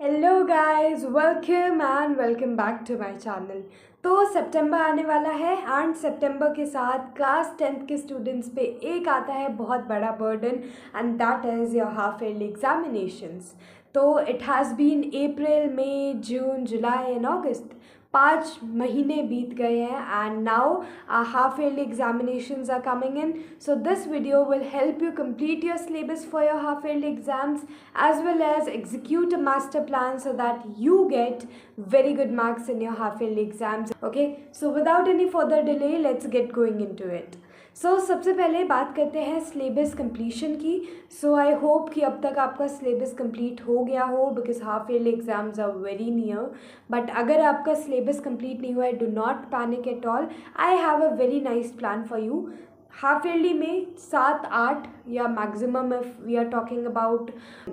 Hello guys, welcome back to my channel. तो सितंबर आने वाला है एंड सितंबर के साथ क्लास 10th के स्टूडेंट्स पे एक आता है बहुत बड़ा burden and that is your half yearly examinations. तो it has been April, May, June, July and August. 5 महीने बीत गए हैं and now half yearly examinations are coming in. So this video will help you complete your syllabus for your half yearly exams as well as execute a master plan so that you get very good marks in your half yearly exams. Okay, so without any further delay, let's get going into it. सबसे पहले बात करते हैं syllabus completion की। I hope कि अब तक आपका सिलेबस कंप्लीट हो गया हो because half yearly exams are very near. But अगर आपका सिलेबस कंप्लीट नहीं हुआ है, do not panic at all. I have a very nice plan for you. Half yearly में 7-8 या maximum if we are talking about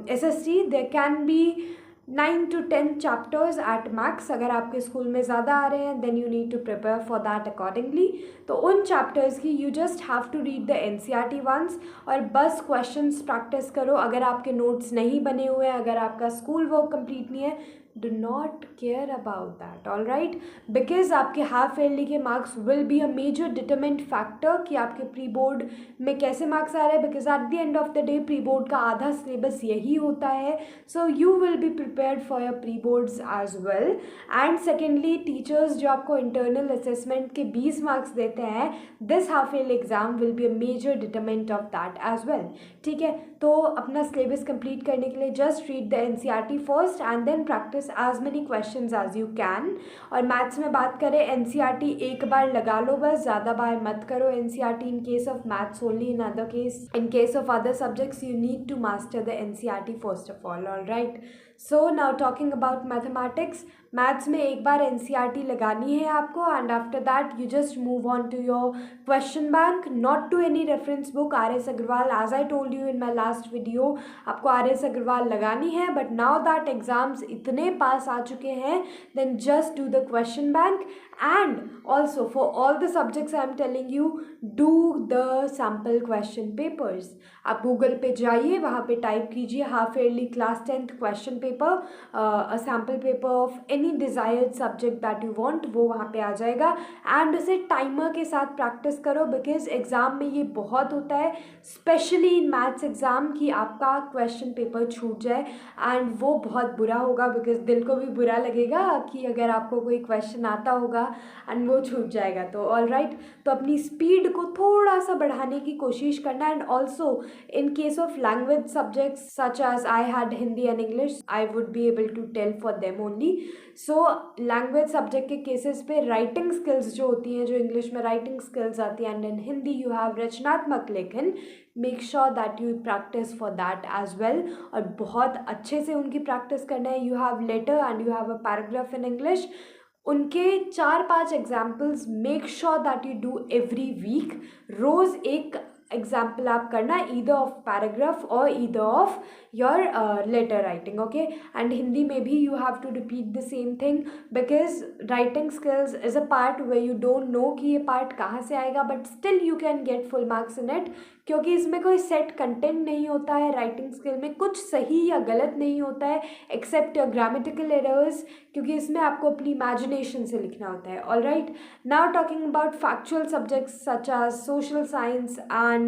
SST there can be 9 to 10 chapters at max. अगर आपके school में ज़्यादा आ रहे हैं then you need to prepare for that accordingly. तो उन चैप्टर्स की you just have to read the NCERT once और बस क्वेश्चंस प्रैक्टिस करो। अगर आपके नोट्स नहीं बने हुए हैं, अगर आपका स्कूल वर्क कंप्लीट नहीं है, do not care about that, all right, because आपके हाफ ईयरली के marks will be a major determinant factor कि आपके प्री बोर्ड में कैसे मार्क्स आ रहे हैं। Because at the end of the day pre board का आधा सिलेबस यही होता है। So you will be prepared for your pre boards as well. And secondly, teachers जो आपको इंटरनल असेसमेंट के 20 मार्क्स देते हैं, this half yearly exam will be a major determinant of that as well. ठीक है, तो अपना सिलेबस कंप्लीट करने के लिए just read the NCERT first and then practice as many questions as you can। और मैथ्स में बात करें, NCERT एक बार लगा लो, बस ज़्यादा बार मत करो NCERT in case of maths only. In case of other subjects you need to master the NCERT first of all right। So now talking about mathematics, maths में एक बार NCERT लगानी है आपको and after that you just move on to your question bank, not to any reference book. RS Agarwal, as I told you in my last video, आपको RS Agarwal लगानी है। But now that exams इतने पास आ चुके हैं, then just do the question bank and also for all the subjects I am telling you, do the sample question papers. आप Google पे जाइए, वहाँ पे टाइप कीजिए half yearly class 10th question paper, a sample paper of any desired subject that you want, वो वहाँ पे आ जाएगा। एंड उसे टाइमर के साथ प्रैक्टिस करो बिकॉज एग्ज़ाम में ये बहुत होता है, स्पेशली इन मैथ्स एग्ज़ाम, कि आपका क्वेश्चन पेपर छूट जाए एंड वो बहुत बुरा होगा बिकॉज दिल को भी बुरा लगेगा कि अगर आपको कोई क्वेश्चन आता होगा एंड वो छूट जाएगा। तो ऑल राइट, तो अपनी स्पीड को थोड़ा सा बढ़ाने की कोशिश करना। And also in case of language subjects such as I had Hindi and English, I would be able to tell for them only। So language subject के cases पे writing skills जो होती हैं, जो English में writing skills आती हैं, and in Hindi you have रचनात्मक लेखन, make sure that you practice for that as well। और बहुत अच्छे से उनकी practice करना है। You have letter and you have a paragraph in English, उनके 4-5 examples make sure that you do every week. रोज़ एक एग्जाम्पल आप करना, ईदर ऑफ पैराग्राफ और either of your letter writing. Okay, and Hindi में भी you have to repeat the same thing because writing skills is a part way you don't know कि ये पार्ट कहाँ से आएगा, but still you can get full marks in it, क्योंकि इसमें कोई सेट कंटेंट नहीं होता है। राइटिंग स्किल में कुछ सही या गलत नहीं होता है एक्सेप्ट योर ग्रामेटिकल एरर्स, क्योंकि इसमें आपको अपनी इमेजिनेशन से लिखना होता है। All right, now talking about factual subjects such as social science and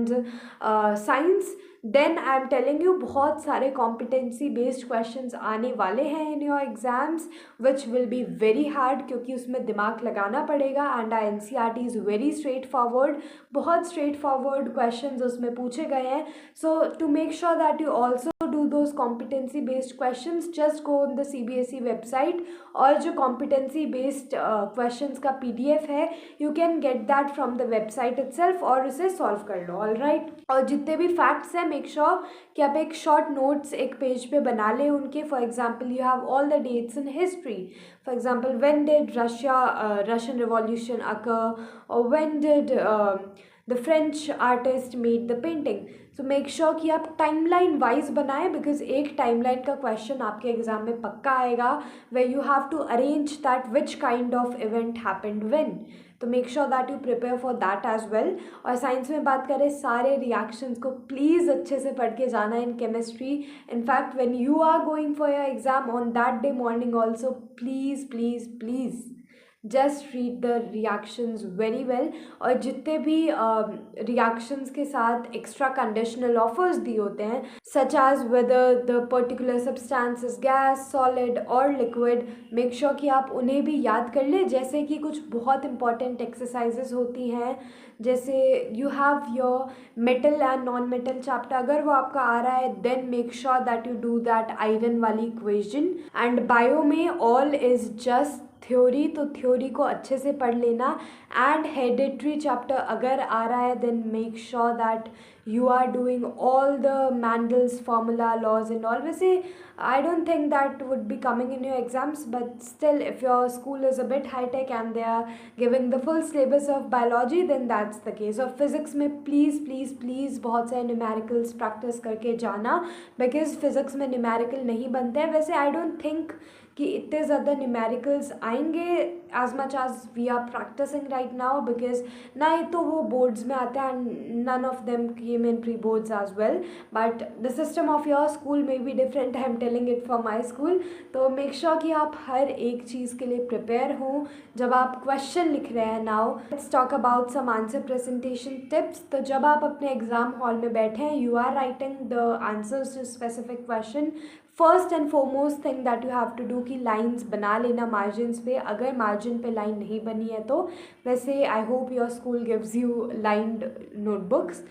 science, then I am telling you बहुत सारे कॉम्पिटेंसी बेस्ड क्वेश्चंस आने वाले हैं in your exams which will be very hard, क्योंकि उसमें दिमाग लगाना पड़ेगा। And I NCERT is very straightforward, बहुत स्ट्रेट फॉरवर्ड क्वेश्चंस उसमें पूछे गए हैं। So to make sure that you also do those competency based questions, just go on the CBSE website, और जो competency based questions का PDF है you can get that from the website itself और उसे solve कर लो। all right, और जितने भी facts हैं make sure कि आप एक short notes एक पेज पे बना लें उनके। for example you have all the dates in history, for example when did Russian revolution occur, or when did the French artist made the painting. So make sure कि आप timeline wise बनाएं, because एक timeline का question आपके exam में पक्का आएगा, way you have to arrange that which kind of event happened when. तो make sure that you prepare for that as well. और साइंस में बात करें, सारे रिएक्शंस को प्लीज़ अच्छे से पढ़ के जाना in chemistry. In fact when you are going for your exam on that day morning also, please please please just read the reactions very well. और जितने भी रिएक्शंस के साथ एक्स्ट्रा कंडीशनल ऑफर्स दिए होते हैं, such as whether the particular substance is gas, solid और liquid, make sure कि आप उन्हें भी याद कर ले। जैसे कि कुछ बहुत इंपॉर्टेंट एक्सरसाइजेस होती हैं, जैसे you have your metal and non metal chapter, अगर वो आपका आ रहा है then make sure that you do that iron वाली इक्वेशन। एंड बायो में ऑल इज जस्ट थ्योरी, तो थ्योरी को अच्छे से पढ़ लेना। एंड हेरिडिटरी चैप्टर अगर आ रहा है then make sure that you are doing all the Mendel's formula laws and all. वैसे I don't think that would be coming in your exams, but still if your school is a bit high tech and they are giving the full syllabus of biology then that's the case. और physics में please please please बहुत सारे numericals practice करके जाना, because physics में numerical नहीं बनते हैं। वैसे आई डोंट थिंक कि इतने ज़्यादा न्यूमेरिकल्स आएंगे as much as we are practicing right now, because ना ही तो वो बोर्ड्स में आते हैं and none of them came in pre boards as well. But the system of your school may be different, I am telling it for my school. तो make sure कि आप हर एक चीज़ के लिए प्रिपेयर हों जब आप क्वेश्चन लिख रहे हैं। Now let's talk about some answer presentation tips. तो जब आप अपने एग्जाम हॉल में बैठे हैं, you are writing the answers to specific question, first and foremost thing that you have to do कि लाइंस बना लेना मार्जिन्स पे, अगर मार्जिन पे लाइन नहीं बनी है तो। वैसे I hope your school gives you lined notebooks.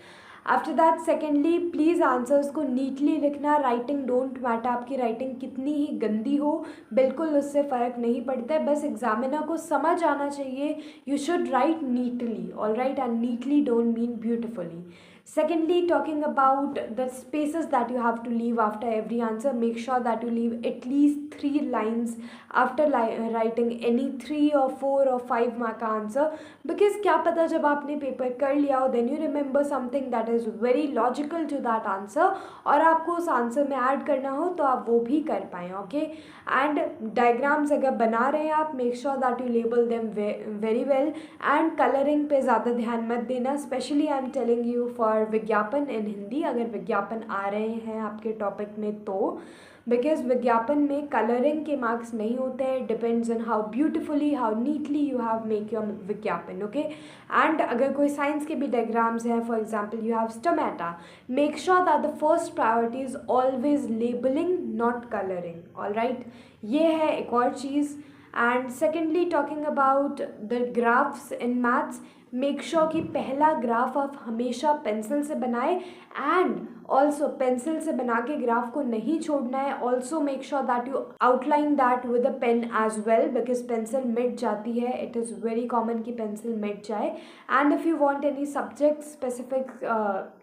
After that secondly, please answers को नीटली लिखना। राइटिंग डोंट मैटर, आपकी राइटिंग कितनी ही गंदी हो बिल्कुल उससे फ़र्क नहीं पड़ता है, बस एग्जामिनर को समझ आना चाहिए। You should write neatly, all right, and neatly don't mean beautifully. Secondly, talking about the spaces that you have to leave after every answer, make sure that you leave at least 3 lines after writing any 3 or 4 or 5 mark answer, because क्या पता जब आपने paper कर लिया हो then you remember something that is very logical to that answer और आपको उस आंसर में ऐड करना हो तो आप वो भी कर पाएँ। ओके, एंड डायग्राम्स अगर बना रहे हैं आप, make sure that you label them very well. And colouring पे ज़्यादा ध्यान मत देना, specially I am telling you for विज्ञापन इन हिंदी, अगर विज्ञापन आ रहे हैं आपके टॉपिक में तो, बिकॉज विज्ञापन में कलरिंग के मार्क्स नहीं होते हैं, depends on how beautifully how neatly you have make your विज्ञापन। ओके, एंड अगर कोई साइंस के भी डायग्राम्स हैं, for example you have stomata, make sure that the first priority is always labelling not colouring. All right, ये है एक और चीज़। And secondly, talking about the graphs in maths, make sure कि पहला ग्राफ आप हमेशा पेंसिल से बनाए, एंड ऑल्सो पेंसिल से बना के ग्राफ को नहीं छोड़ना है। Also make sure that you outline that with a pen as well, because pencil मिट जाती है, इट इज़ वेरी कॉमन कि पेंसिल मिट जाए। And if you want any subject specific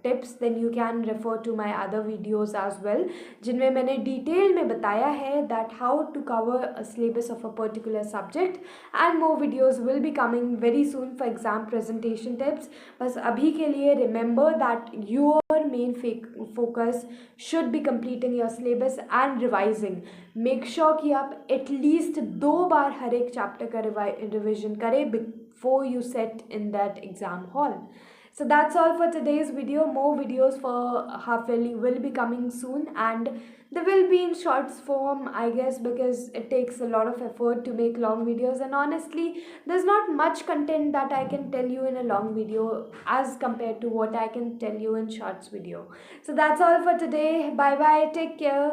tips then you can refer to my other videos as well, जिनमें मैंने detail में बताया है that how to cover a syllabus of a particular subject. And more videos will be coming very soon for exam presentation tips. बस अभी के लिए remember that your main focus should be completing your syllabus and revising. Make sure कि आप at least 2 बार हर एक chapter का revision करें before you set in that exam hall. So that's all for today's video. More videos for half yearly will be coming soon, and they will be in shorts form, I guess, because it takes a lot of effort to make long videos, and honestly there's not much content that I can tell you in a long video as compared to what I can tell you in shorts video. So that's all for today. Bye bye, take care.